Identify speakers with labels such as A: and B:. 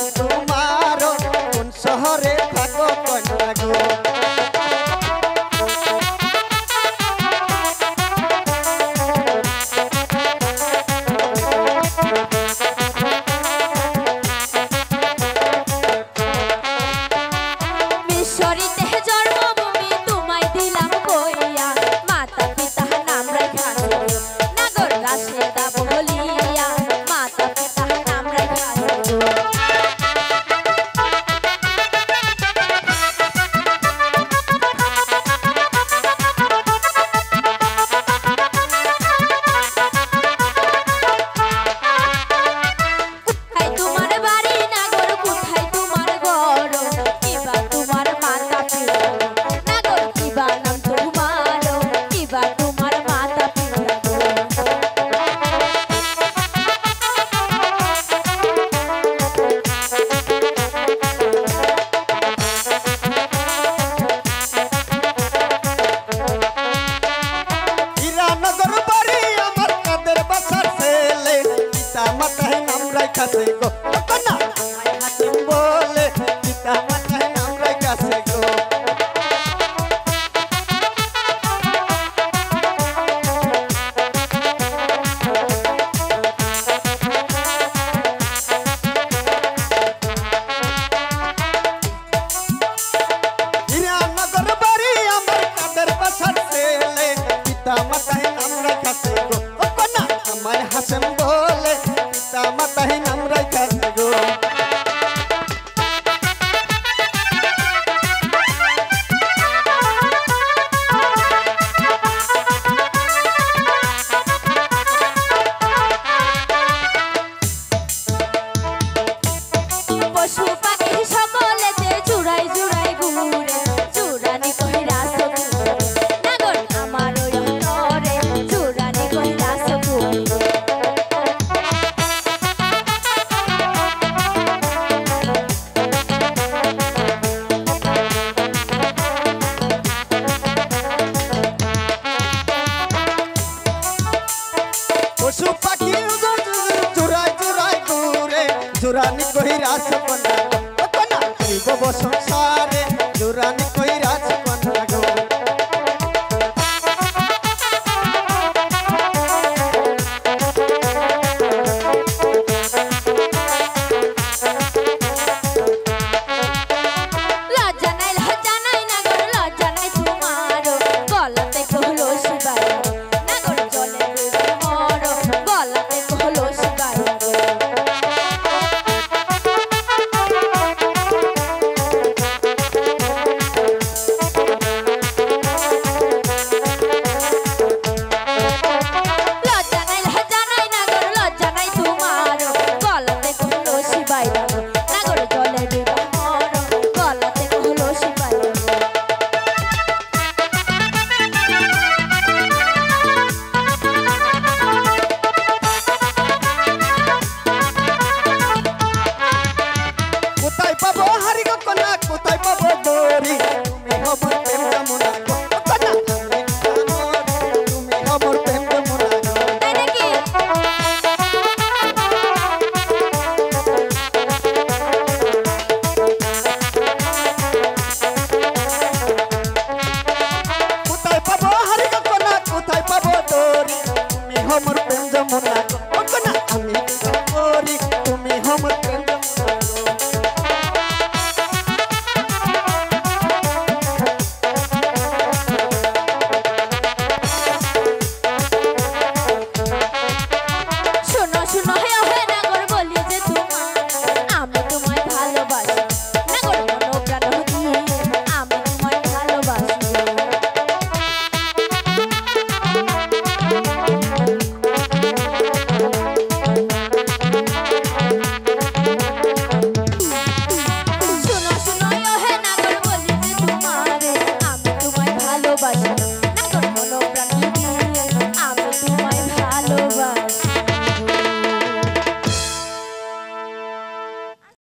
A: नाम तुम्हारो कोन शहरे थाको कन्या गो से गो कन्या हासिम बोले पिता माता नाम रखा से गो नगर बारी अमर कादर बसर से ले पिता माता नाम रखा से गो कन्या हमारे हासिम बोले पिता माता नाम रखा से गो
B: पशु पाखी सकले जे जुड़ाई जुड़ाई घुरे जुड़ानी कहिरा सब नागर আমার অন্তরে जुड़ानी कहिरा सब
A: पशु पाखी जुड़ाई जुड़ाई घुरे जुड़ानी कहिरा सपना कन्या जीव संसारे जुड़ानी कहिरा